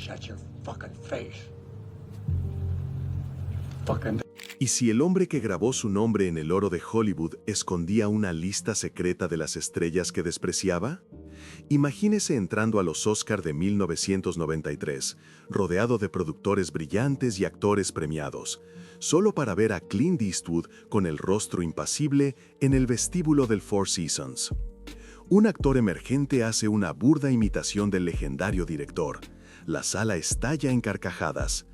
Shut your fucking face. ¿Y si el hombre que grabó su nombre en el oro de Hollywood escondía una lista secreta de las estrellas que despreciaba? Imagínese entrando a los Oscar de 1993, rodeado de productores brillantes y actores premiados, solo para ver a Clint Eastwood con el rostro impasible en el vestíbulo del Four Seasons. Un actor emergente hace una burda imitación del legendario director. La sala estalla en carcajadas,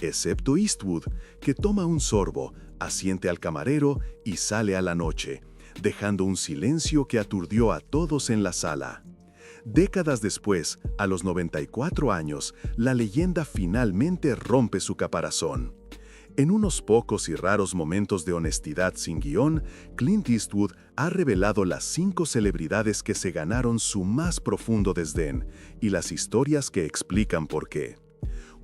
excepto Eastwood, que toma un sorbo, asiente al camarero y sale a la noche, dejando un silencio que aturdió a todos en la sala. Décadas después, a los 94 años, la leyenda finalmente rompe su caparazón. En unos pocos y raros momentos de honestidad sin guión, Clint Eastwood ha revelado las 5 celebridades que se ganaron su más profundo desdén y las historias que explican por qué.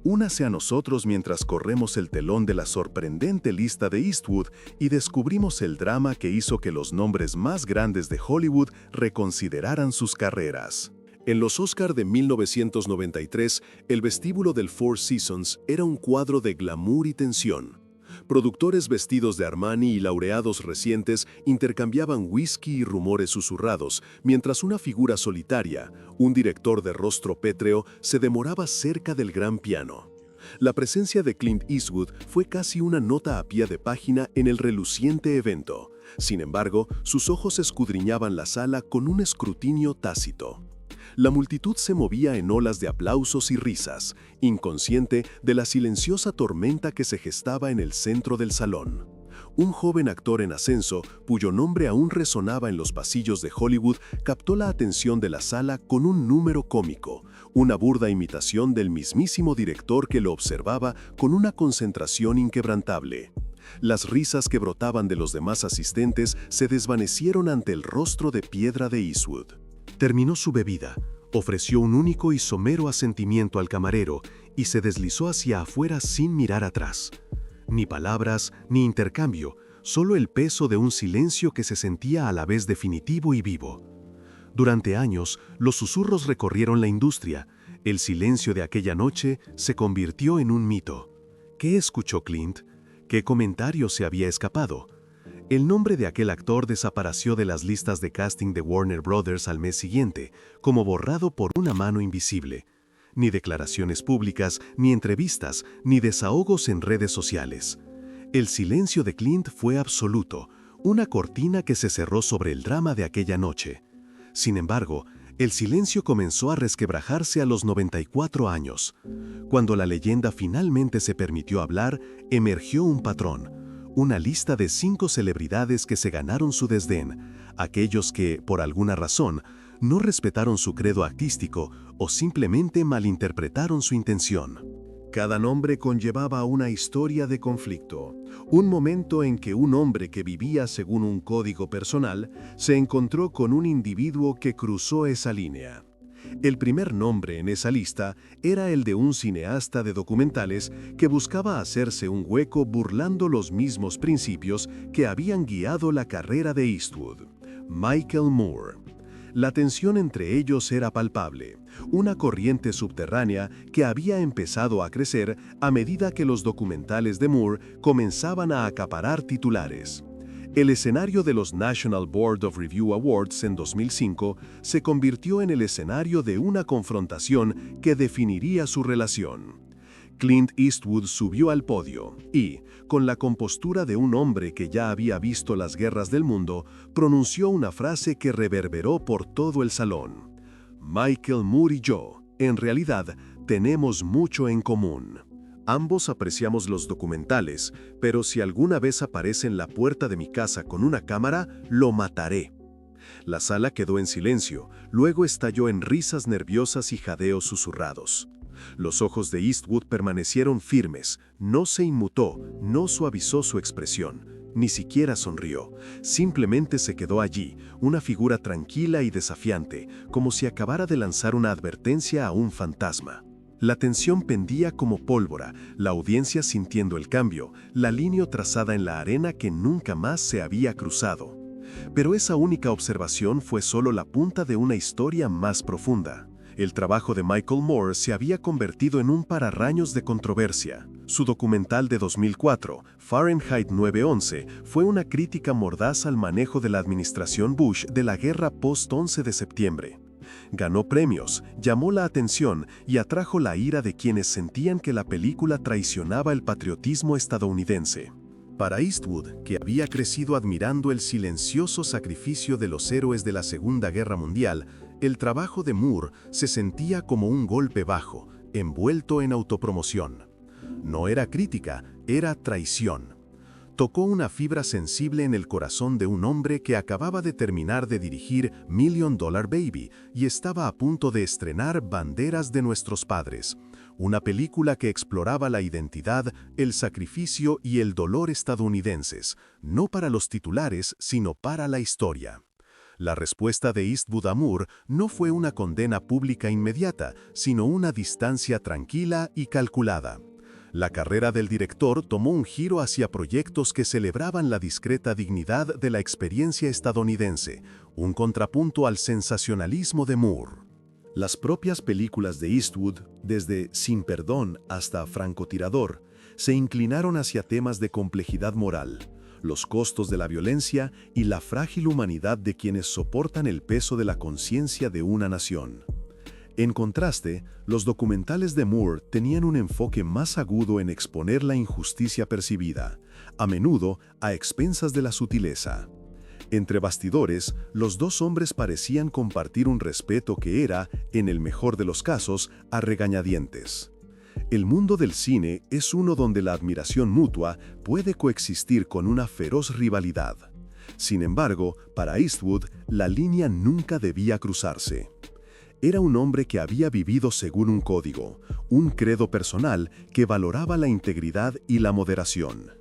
Únase a nosotros mientras corremos el telón de la sorprendente lista de Eastwood y descubrimos el drama que hizo que los nombres más grandes de Hollywood reconsideraran sus carreras. En los Oscar de 1993, el vestíbulo del Four Seasons era un cuadro de glamour y tensión. Productores vestidos de Armani y laureados recientes intercambiaban whisky y rumores susurrados, mientras una figura solitaria, un director de rostro pétreo, se demoraba cerca del gran piano. La presencia de Clint Eastwood fue casi una nota a pie de página en el reluciente evento. Sin embargo, sus ojos escudriñaban la sala con un escrutinio tácito. La multitud se movía en olas de aplausos y risas, inconsciente de la silenciosa tormenta que se gestaba en el centro del salón. Un joven actor en ascenso, cuyo nombre aún resonaba en los pasillos de Hollywood, captó la atención de la sala con un número cómico, una burda imitación del mismísimo director que lo observaba con una concentración inquebrantable. Las risas que brotaban de los demás asistentes se desvanecieron ante el rostro de piedra de Eastwood. Terminó su bebida, ofreció un único y somero asentimiento al camarero y se deslizó hacia afuera sin mirar atrás. Ni palabras, ni intercambio, solo el peso de un silencio que se sentía a la vez definitivo y vivo. Durante años, los susurros recorrieron la industria. El silencio de aquella noche se convirtió en un mito. ¿Qué escuchó Clint? ¿Qué comentario se había escapado? El nombre de aquel actor desapareció de las listas de casting de Warner Brothers al mes siguiente, como borrado por una mano invisible. Ni declaraciones públicas, ni entrevistas, ni desahogos en redes sociales. El silencio de Clint fue absoluto, una cortina que se cerró sobre el drama de aquella noche. Sin embargo, el silencio comenzó a resquebrajarse a los 94 años. Cuando la leyenda finalmente se permitió hablar, emergió un patrón. Una lista de 5 celebridades que se ganaron su desdén, aquellos que, por alguna razón, no respetaron su credo artístico o simplemente malinterpretaron su intención. Cada nombre conllevaba una historia de conflicto, un momento en que un hombre que vivía según un código personal se encontró con un individuo que cruzó esa línea. El primer nombre en esa lista era el de un cineasta de documentales que buscaba hacerse un hueco burlando los mismos principios que habían guiado la carrera de Eastwood, Michael Moore. La tensión entre ellos era palpable, una corriente subterránea que había empezado a crecer a medida que los documentales de Moore comenzaban a acaparar titulares. El escenario de los National Board of Review Awards en 2005 se convirtió en el escenario de una confrontación que definiría su relación. Clint Eastwood subió al podio y, con la compostura de un hombre que ya había visto las guerras del mundo, pronunció una frase que reverberó por todo el salón. Michael Moore y yo, en realidad, tenemos mucho en común. Ambos apreciamos los documentales, pero si alguna vez aparece en la puerta de mi casa con una cámara, lo mataré. La sala quedó en silencio, luego estalló en risas nerviosas y jadeos susurrados. Los ojos de Eastwood permanecieron firmes, no se inmutó, no suavizó su expresión, ni siquiera sonrió. Simplemente se quedó allí, una figura tranquila y desafiante, como si acabara de lanzar una advertencia a un fantasma. La tensión pendía como pólvora, la audiencia sintiendo el cambio, la línea trazada en la arena que nunca más se había cruzado. Pero esa única observación fue solo la punta de una historia más profunda. El trabajo de Michael Moore se había convertido en un pararrayos de controversia. Su documental de 2004, Fahrenheit 9/11, fue una crítica mordaz al manejo de la administración Bush de la guerra post-11 de septiembre. Ganó premios, llamó la atención y atrajo la ira de quienes sentían que la película traicionaba el patriotismo estadounidense. Para Eastwood, que había crecido admirando el silencioso sacrificio de los héroes de la Segunda Guerra Mundial, el trabajo de Moore se sentía como un golpe bajo, envuelto en autopromoción. No era crítica, era traición. Tocó una fibra sensible en el corazón de un hombre que acababa de terminar de dirigir Million Dollar Baby y estaba a punto de estrenar Banderas de nuestros padres, una película que exploraba la identidad, el sacrificio y el dolor estadounidenses, no para los titulares, sino para la historia. La respuesta de Eastwood a Moore no fue una condena pública inmediata, sino una distancia tranquila y calculada. La carrera del director tomó un giro hacia proyectos que celebraban la discreta dignidad de la experiencia estadounidense, un contrapunto al sensacionalismo de Moore. Las propias películas de Eastwood, desde Sin Perdón hasta Francotirador, se inclinaron hacia temas de complejidad moral, los costos de la violencia y la frágil humanidad de quienes soportan el peso de la conciencia de una nación. En contraste, los documentales de Moore tenían un enfoque más agudo en exponer la injusticia percibida, a menudo a expensas de la sutileza. Entre bastidores, los dos hombres parecían compartir un respeto que era, en el mejor de los casos, a regañadientes. El mundo del cine es uno donde la admiración mutua puede coexistir con una feroz rivalidad. Sin embargo, para Eastwood, la línea nunca debía cruzarse. Era un hombre que había vivido según un código, un credo personal que valoraba la integridad y la moderación.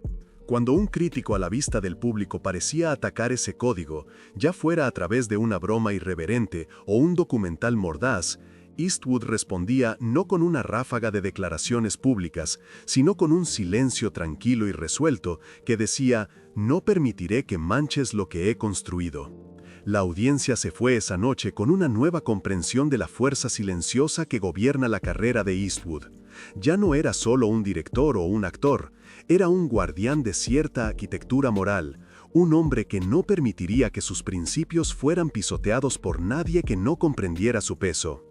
Cuando un crítico a la vista del público parecía atacar ese código, ya fuera a través de una broma irreverente o un documental mordaz, Eastwood respondía no con una ráfaga de declaraciones públicas, sino con un silencio tranquilo y resuelto que decía: «No permitiré que manches lo que he construido». La audiencia se fue esa noche con una nueva comprensión de la fuerza silenciosa que gobierna la carrera de Eastwood. Ya no era solo un director o un actor, era un guardián de cierta arquitectura moral, un hombre que no permitiría que sus principios fueran pisoteados por nadie que no comprendiera su peso.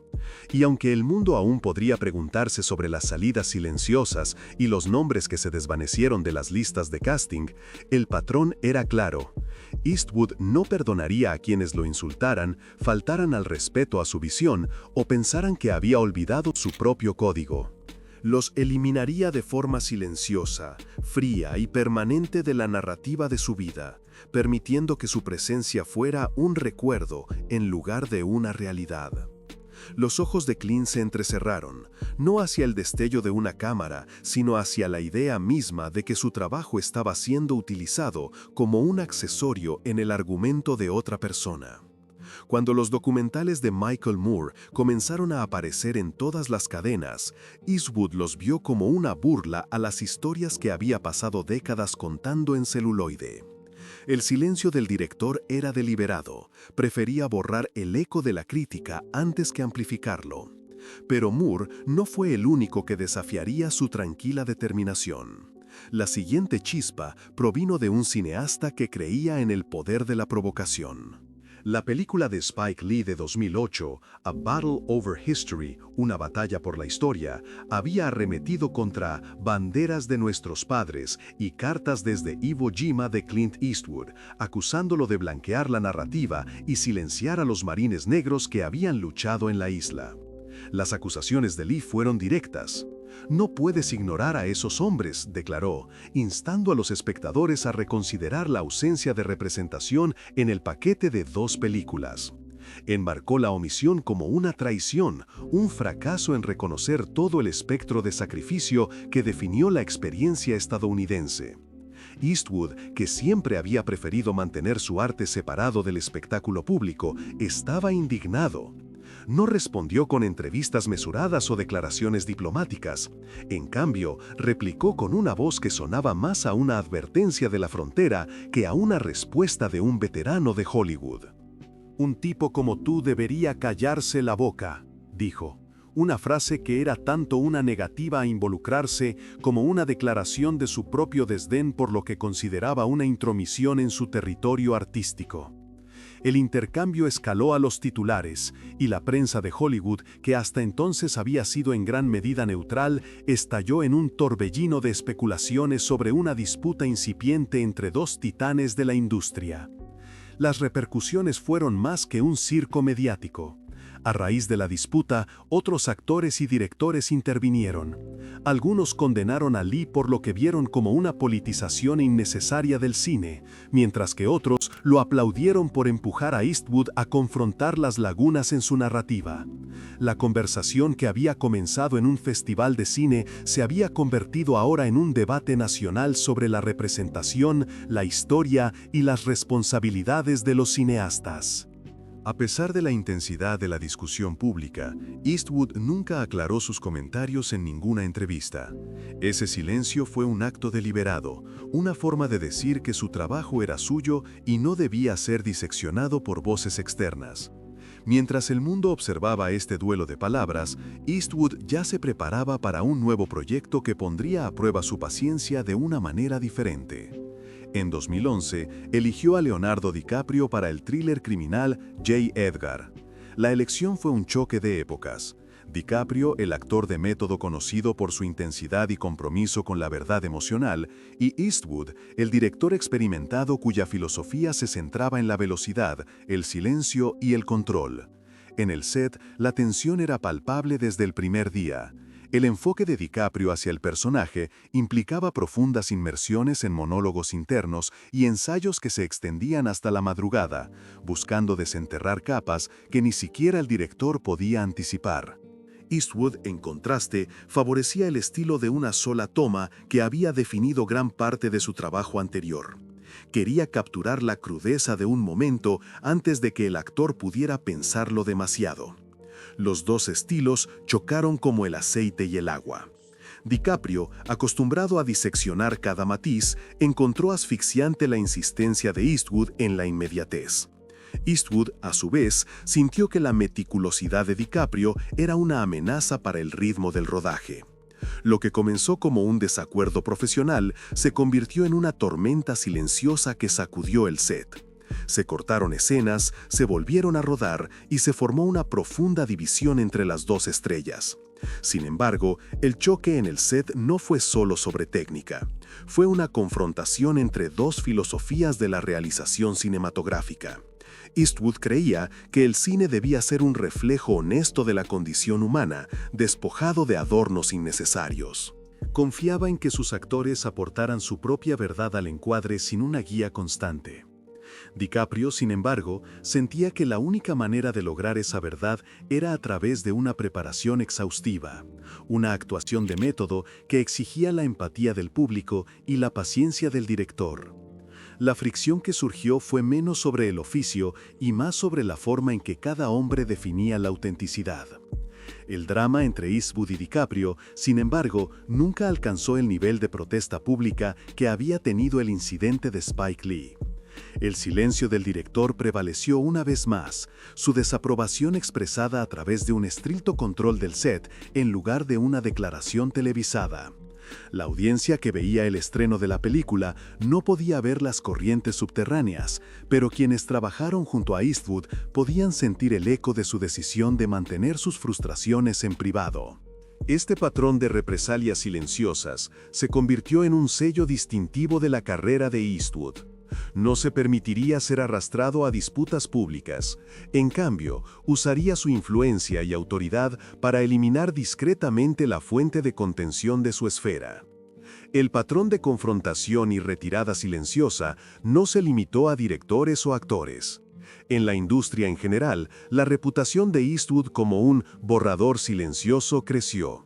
Y aunque el mundo aún podría preguntarse sobre las salidas silenciosas y los nombres que se desvanecieron de las listas de casting, el patrón era claro. Eastwood no perdonaría a quienes lo insultaran, faltaran al respeto a su visión o pensaran que había olvidado su propio código. Los eliminaría de forma silenciosa, fría y permanente de la narrativa de su vida, permitiendo que su presencia fuera un recuerdo en lugar de una realidad. Los ojos de Clint se entrecerraron, no hacia el destello de una cámara, sino hacia la idea misma de que su trabajo estaba siendo utilizado como un accesorio en el argumento de otra persona. Cuando los documentales de Michael Moore comenzaron a aparecer en todas las cadenas, Eastwood los vio como una burla a las historias que había pasado décadas contando en celuloide. El silencio del director era deliberado, prefería borrar el eco de la crítica antes que amplificarlo. Pero Moore no fue el único que desafiaría su tranquila determinación. La siguiente chispa provino de un cineasta que creía en el poder de la provocación. La película de Spike Lee de 2008, A Battle Over History, una batalla por la historia, había arremetido contra Banderas de nuestros padres y Cartas desde Iwo Jima de Clint Eastwood, acusándolo de blanquear la narrativa y silenciar a los marines negros que habían luchado en la isla. Las acusaciones de Lee fueron directas. «No puedes ignorar a esos hombres», declaró, instando a los espectadores a reconsiderar la ausencia de representación en el paquete de dos películas. Enmarcó la omisión como una traición, un fracaso en reconocer todo el espectro de sacrificio que definió la experiencia estadounidense. Eastwood, que siempre había preferido mantener su arte separado del espectáculo público, estaba indignado. No respondió con entrevistas mesuradas o declaraciones diplomáticas. En cambio, replicó con una voz que sonaba más a una advertencia de la frontera que a una respuesta de un veterano de Hollywood. «Un tipo como tú debería callarse la boca», dijo, una frase que era tanto una negativa a involucrarse como una declaración de su propio desdén por lo que consideraba una intromisión en su territorio artístico. El intercambio escaló a los titulares, y la prensa de Hollywood, que hasta entonces había sido en gran medida neutral, estalló en un torbellino de especulaciones sobre una disputa incipiente entre dos titanes de la industria. Las repercusiones fueron más que un circo mediático. A raíz de la disputa, otros actores y directores intervinieron. Algunos condenaron a Lee por lo que vieron como una politización innecesaria del cine, mientras que otros lo aplaudieron por empujar a Eastwood a confrontar las lagunas en su narrativa. La conversación que había comenzado en un festival de cine se había convertido ahora en un debate nacional sobre la representación, la historia y las responsabilidades de los cineastas. A pesar de la intensidad de la discusión pública, Eastwood nunca aclaró sus comentarios en ninguna entrevista. Ese silencio fue un acto deliberado, una forma de decir que su trabajo era suyo y no debía ser diseccionado por voces externas. Mientras el mundo observaba este duelo de palabras, Eastwood ya se preparaba para un nuevo proyecto que pondría a prueba su paciencia de una manera diferente. En 2011, eligió a Leonardo DiCaprio para el thriller criminal J. Edgar. La elección fue un choque de épocas. DiCaprio, el actor de método conocido por su intensidad y compromiso con la verdad emocional, y Eastwood, el director experimentado cuya filosofía se centraba en la velocidad, el silencio y el control. En el set, la tensión era palpable desde el primer día. El enfoque de DiCaprio hacia el personaje implicaba profundas inmersiones en monólogos internos y ensayos que se extendían hasta la madrugada, buscando desenterrar capas que ni siquiera el director podía anticipar. Eastwood, en contraste, favorecía el estilo de una sola toma que había definido gran parte de su trabajo anterior. Quería capturar la crudeza de un momento antes de que el actor pudiera pensarlo demasiado. Los dos estilos chocaron como el aceite y el agua. DiCaprio, acostumbrado a diseccionar cada matiz, encontró asfixiante la insistencia de Eastwood en la inmediatez. Eastwood, a su vez, sintió que la meticulosidad de DiCaprio era una amenaza para el ritmo del rodaje. Lo que comenzó como un desacuerdo profesional se convirtió en una tormenta silenciosa que sacudió el set. Se cortaron escenas, se volvieron a rodar y se formó una profunda división entre las dos estrellas. Sin embargo, el choque en el set no fue solo sobre técnica. Fue una confrontación entre dos filosofías de la realización cinematográfica. Eastwood creía que el cine debía ser un reflejo honesto de la condición humana, despojado de adornos innecesarios. Confiaba en que sus actores aportaran su propia verdad al encuadre sin una guía constante. DiCaprio, sin embargo, sentía que la única manera de lograr esa verdad era a través de una preparación exhaustiva, una actuación de método que exigía la empatía del público y la paciencia del director. La fricción que surgió fue menos sobre el oficio y más sobre la forma en que cada hombre definía la autenticidad. El drama entre Eastwood y DiCaprio, sin embargo, nunca alcanzó el nivel de protesta pública que había tenido el incidente de Spike Lee. El silencio del director prevaleció una vez más, su desaprobación expresada a través de un estricto control del set en lugar de una declaración televisada. La audiencia que veía el estreno de la película no podía ver las corrientes subterráneas, pero quienes trabajaron junto a Eastwood podían sentir el eco de su decisión de mantener sus frustraciones en privado. Este patrón de represalias silenciosas se convirtió en un sello distintivo de la carrera de Eastwood. No se permitiría ser arrastrado a disputas públicas. En cambio, usaría su influencia y autoridad para eliminar discretamente la fuente de contención de su esfera. El patrón de confrontación y retirada silenciosa no se limitó a directores o actores. En la industria en general, la reputación de Eastwood como un borrador silencioso creció.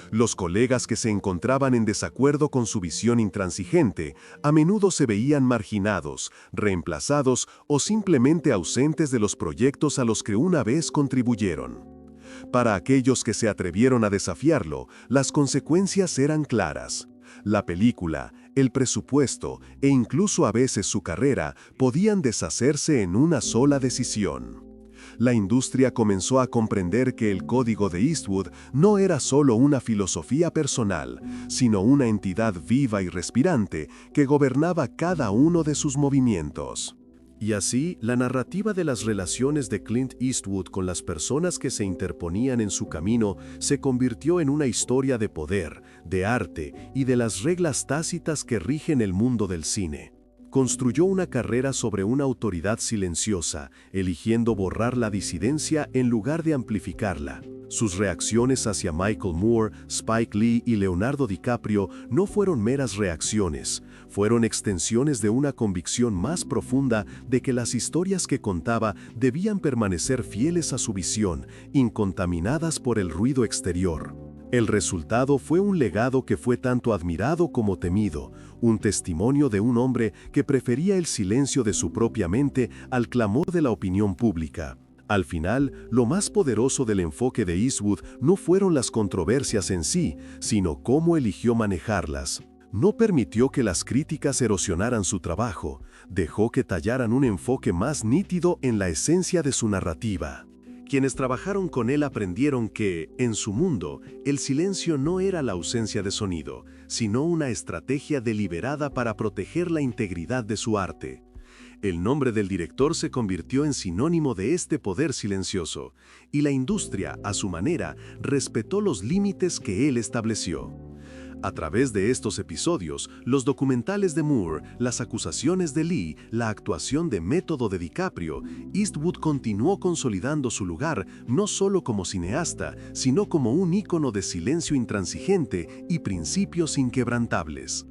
Los colegas que se encontraban en desacuerdo con su visión intransigente a menudo se veían marginados, reemplazados o simplemente ausentes de los proyectos a los que una vez contribuyeron. Para aquellos que se atrevieron a desafiarlo, las consecuencias eran claras. La película, el presupuesto e incluso a veces su carrera podían deshacerse en una sola decisión. La industria comenzó a comprender que el código de Eastwood no era solo una filosofía personal, sino una entidad viva y respirante que gobernaba cada uno de sus movimientos. Y así, la narrativa de las relaciones de Clint Eastwood con las personas que se interponían en su camino se convirtió en una historia de poder, de arte y de las reglas tácitas que rigen el mundo del cine. Construyó una carrera sobre una autoridad silenciosa, eligiendo borrar la disidencia en lugar de amplificarla. Sus reacciones hacia Michael Moore, Spike Lee y Leonardo DiCaprio no fueron meras reacciones, fueron extensiones de una convicción más profunda de que las historias que contaba debían permanecer fieles a su visión, incontaminadas por el ruido exterior. El resultado fue un legado que fue tanto admirado como temido, un testimonio de un hombre que prefería el silencio de su propia mente al clamor de la opinión pública. Al final, lo más poderoso del enfoque de Eastwood no fueron las controversias en sí, sino cómo eligió manejarlas. No permitió que las críticas erosionaran su trabajo, dejó que tallaran un enfoque más nítido en la esencia de su narrativa. Quienes trabajaron con él aprendieron que, en su mundo, el silencio no era la ausencia de sonido, sino una estrategia deliberada para proteger la integridad de su arte. El nombre del director se convirtió en sinónimo de este poder silencioso, y la industria, a su manera, respetó los límites que él estableció. A través de estos episodios, los documentales de Moore, las acusaciones de Lee, la actuación de método de DiCaprio, Eastwood continuó consolidando su lugar no solo como cineasta, sino como un ícono de silencio intransigente y principios inquebrantables.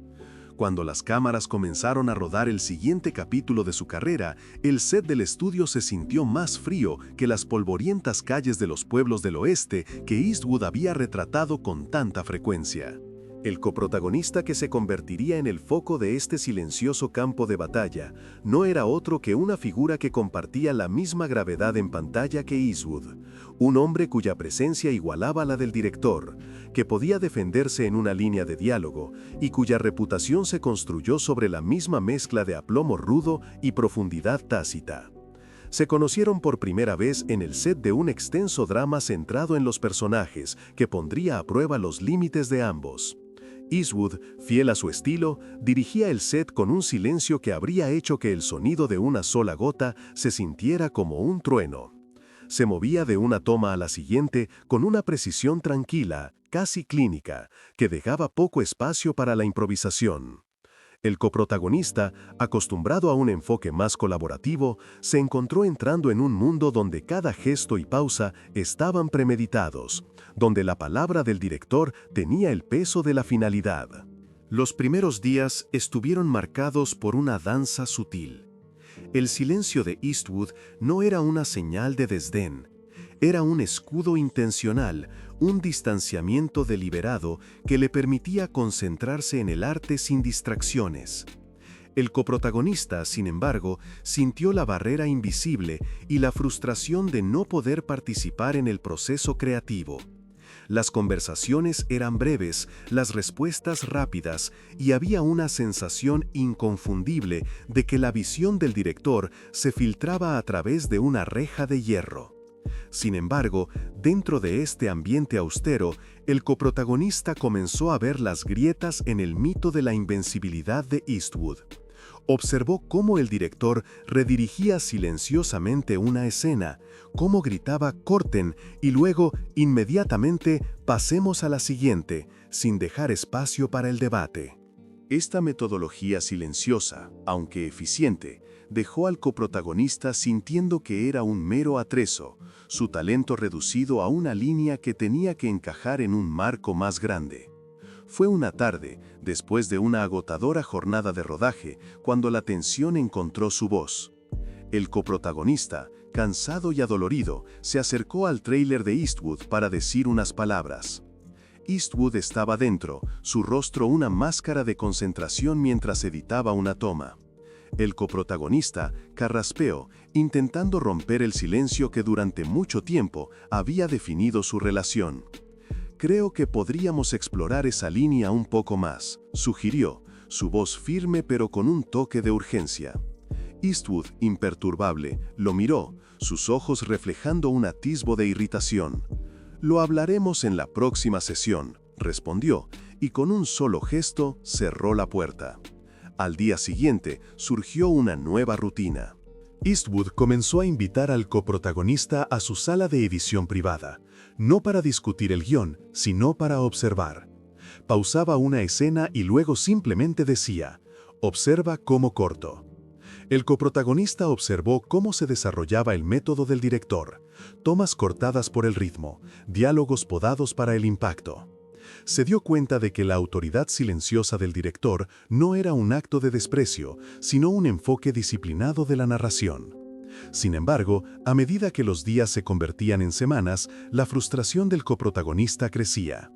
Cuando las cámaras comenzaron a rodar el siguiente capítulo de su carrera, el set del estudio se sintió más frío que las polvorientas calles de los pueblos del oeste que Eastwood había retratado con tanta frecuencia. El coprotagonista que se convertiría en el foco de este silencioso campo de batalla no era otro que una figura que compartía la misma gravedad en pantalla que Eastwood, un hombre cuya presencia igualaba la del director, que podía defenderse en una línea de diálogo y cuya reputación se construyó sobre la misma mezcla de aplomo rudo y profundidad tácita. Se conocieron por primera vez en el set de un extenso drama centrado en los personajes que pondría a prueba los límites de ambos. Eastwood, fiel a su estilo, dirigía el set con un silencio que habría hecho que el sonido de una sola gota se sintiera como un trueno. Se movía de una toma a la siguiente con una precisión tranquila, casi clínica, que dejaba poco espacio para la improvisación. El coprotagonista, acostumbrado a un enfoque más colaborativo, se encontró entrando en un mundo donde cada gesto y pausa estaban premeditados, donde la palabra del director tenía el peso de la finalidad. Los primeros días estuvieron marcados por una danza sutil. El silencio de Eastwood no era una señal de desdén, era un escudo intencional, un distanciamiento deliberado que le permitía concentrarse en el arte sin distracciones. El coprotagonista, sin embargo, sintió la barrera invisible y la frustración de no poder participar en el proceso creativo. Las conversaciones eran breves, las respuestas rápidas, y había una sensación inconfundible de que la visión del director se filtraba a través de una reja de hierro. Sin embargo, dentro de este ambiente austero, el coprotagonista comenzó a ver las grietas en el mito de la invencibilidad de Eastwood. Observó cómo el director redirigía silenciosamente una escena, cómo gritaba «corten» y luego, inmediatamente, «pasemos a la siguiente», sin dejar espacio para el debate. Esta metodología silenciosa, aunque eficiente, dejó al coprotagonista sintiendo que era un mero atrezo, su talento reducido a una línea que tenía que encajar en un marco más grande. Fue una tarde, después de una agotadora jornada de rodaje, cuando la tensión encontró su voz. El coprotagonista, cansado y adolorido, se acercó al tráiler de Eastwood para decir unas palabras. Eastwood estaba dentro, su rostro una máscara de concentración mientras editaba una toma. El coprotagonista carraspeó, intentando romper el silencio que durante mucho tiempo había definido su relación. «Creo que podríamos explorar esa línea un poco más», sugirió, su voz firme pero con un toque de urgencia. Eastwood, imperturbable, lo miró, sus ojos reflejando un atisbo de irritación. «Lo hablaremos en la próxima sesión», respondió, y con un solo gesto cerró la puerta. Al día siguiente surgió una nueva rutina. Eastwood comenzó a invitar al coprotagonista a su sala de edición privada, no para discutir el guión, sino para observar. Pausaba una escena y luego simplemente decía, «Observa cómo corto». El coprotagonista observó cómo se desarrollaba el método del director, tomas cortadas por el ritmo, diálogos podados para el impacto. Se dio cuenta de que la autoridad silenciosa del director no era un acto de desprecio, sino un enfoque disciplinado de la narración. Sin embargo, a medida que los días se convertían en semanas, la frustración del coprotagonista crecía.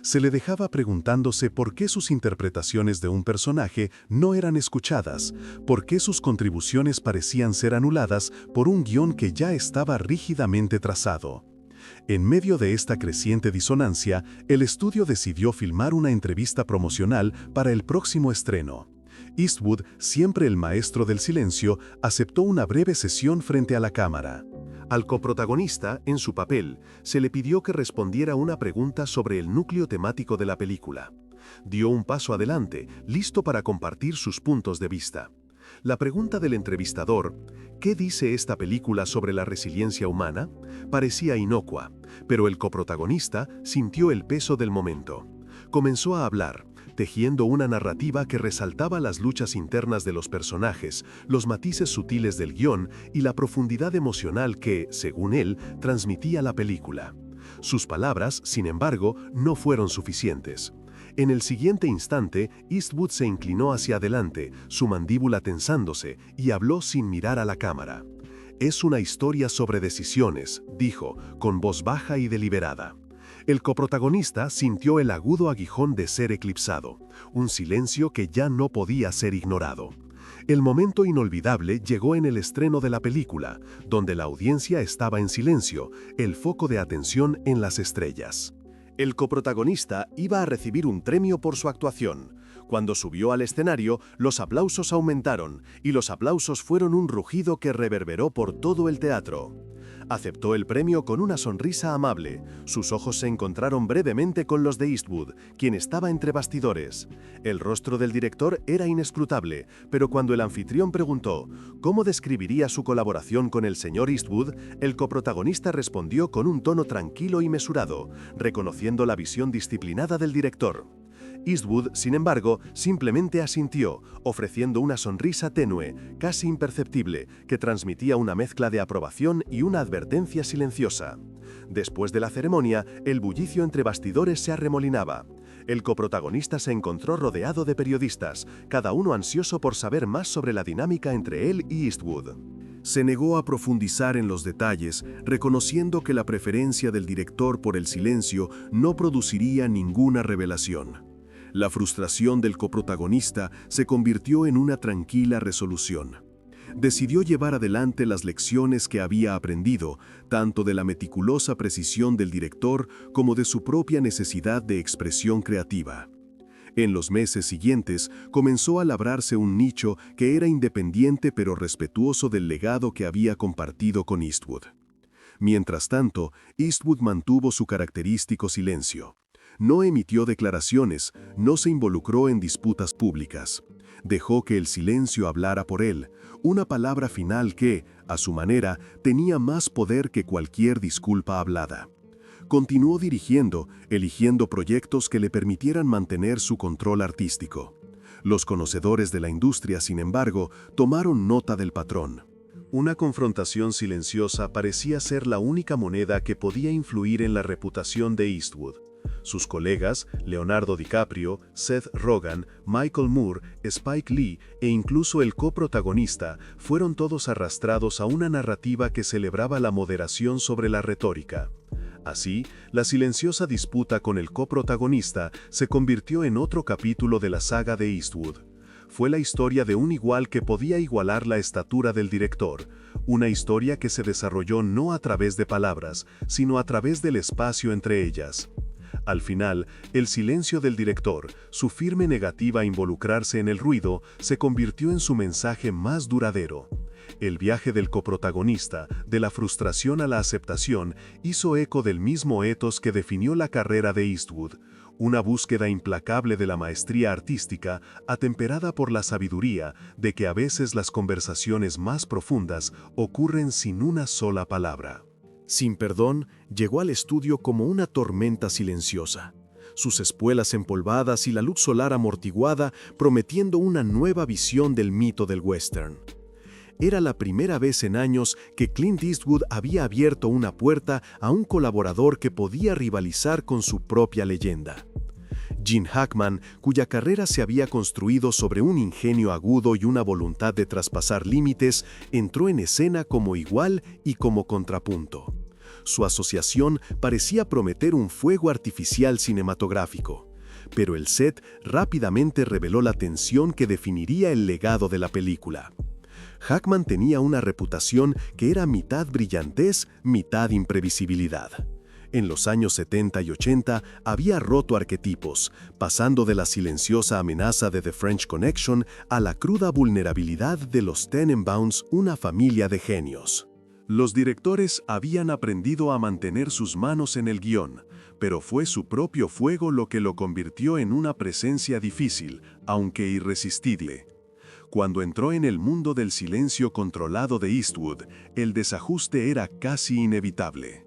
Se le dejaba preguntándose por qué sus interpretaciones de un personaje no eran escuchadas, por qué sus contribuciones parecían ser anuladas por un guión que ya estaba rígidamente trazado. En medio de esta creciente disonancia, el estudio decidió filmar una entrevista promocional para el próximo estreno. Eastwood, siempre el maestro del silencio, aceptó una breve sesión frente a la cámara. Al coprotagonista, en su papel, se le pidió que respondiera una pregunta sobre el núcleo temático de la película. Dio un paso adelante, listo para compartir sus puntos de vista. La pregunta del entrevistador, ¿qué dice esta película sobre la resiliencia humana?, parecía inocua, pero el coprotagonista sintió el peso del momento. Comenzó a hablar, tejiendo una narrativa que resaltaba las luchas internas de los personajes, los matices sutiles del guión y la profundidad emocional que, según él, transmitía la película. Sus palabras, sin embargo, no fueron suficientes. En el siguiente instante, Eastwood se inclinó hacia adelante, su mandíbula tensándose, y habló sin mirar a la cámara. «Es una historia sobre decisiones», dijo, con voz baja y deliberada. El coprotagonista sintió el agudo aguijón de ser eclipsado, un silencio que ya no podía ser ignorado. El momento inolvidable llegó en el estreno de la película, donde la audiencia estaba en silencio, el foco de atención en las estrellas. El coprotagonista iba a recibir un premio por su actuación. Cuando subió al escenario, los aplausos aumentaron, y los aplausos fueron un rugido que reverberó por todo el teatro. Aceptó el premio con una sonrisa amable. Sus ojos se encontraron brevemente con los de Eastwood, quien estaba entre bastidores. El rostro del director era inescrutable, pero cuando el anfitrión preguntó ¿cómo describiría su colaboración con el señor Eastwood?, el coprotagonista respondió con un tono tranquilo y mesurado, reconociendo la visión disciplinada del director. Eastwood, sin embargo, simplemente asintió, ofreciendo una sonrisa tenue, casi imperceptible, que transmitía una mezcla de aprobación y una advertencia silenciosa. Después de la ceremonia, el bullicio entre bastidores se arremolinaba. El coprotagonista se encontró rodeado de periodistas, cada uno ansioso por saber más sobre la dinámica entre él y Eastwood. Se negó a profundizar en los detalles, reconociendo que la preferencia del director por el silencio no produciría ninguna revelación. La frustración del coprotagonista se convirtió en una tranquila resolución. Decidió llevar adelante las lecciones que había aprendido, tanto de la meticulosa precisión del director como de su propia necesidad de expresión creativa. En los meses siguientes, comenzó a labrarse un nicho que era independiente pero respetuoso del legado que había compartido con Eastwood. Mientras tanto, Eastwood mantuvo su característico silencio. No emitió declaraciones, no se involucró en disputas públicas. Dejó que el silencio hablara por él, una palabra final que, a su manera, tenía más poder que cualquier disculpa hablada. Continuó dirigiendo, eligiendo proyectos que le permitieran mantener su control artístico. Los conocedores de la industria, sin embargo, tomaron nota del patrón. Una confrontación silenciosa parecía ser la única moneda que podía influir en la reputación de Eastwood. Sus colegas, Leonardo DiCaprio, Seth Rogen, Michael Moore, Spike Lee e incluso el coprotagonista, fueron todos arrastrados a una narrativa que celebraba la moderación sobre la retórica. Así, la silenciosa disputa con el coprotagonista se convirtió en otro capítulo de la saga de Eastwood. Fue la historia de un igual que podía igualar la estatura del director, una historia que se desarrolló no a través de palabras, sino a través del espacio entre ellas. Al final, el silencio del director, su firme negativa a involucrarse en el ruido, se convirtió en su mensaje más duradero. El viaje del coprotagonista, de la frustración a la aceptación, hizo eco del mismo ethos que definió la carrera de Eastwood, una búsqueda implacable de la maestría artística, atemperada por la sabiduría de que a veces las conversaciones más profundas ocurren sin una sola palabra. Sin Perdón llegó al estudio como una tormenta silenciosa, sus espuelas empolvadas y la luz solar amortiguada prometiendo una nueva visión del mito del western. Era la primera vez en años que Clint Eastwood había abierto una puerta a un colaborador que podía rivalizar con su propia leyenda. Gene Hackman, cuya carrera se había construido sobre un ingenio agudo y una voluntad de traspasar límites, entró en escena como igual y como contrapunto. Su asociación parecía prometer un fuego artificial cinematográfico, pero el set rápidamente reveló la tensión que definiría el legado de la película. Hackman tenía una reputación que era mitad brillantez, mitad imprevisibilidad. En los años 70 y 80 había roto arquetipos, pasando de la silenciosa amenaza de The French Connection a la cruda vulnerabilidad de los Tenenbaums, una familia de genios. Los directores habían aprendido a mantener sus manos en el guión, pero fue su propio fuego lo que lo convirtió en una presencia difícil, aunque irresistible. Cuando entró en el mundo del silencio controlado de Eastwood, el desajuste era casi inevitable.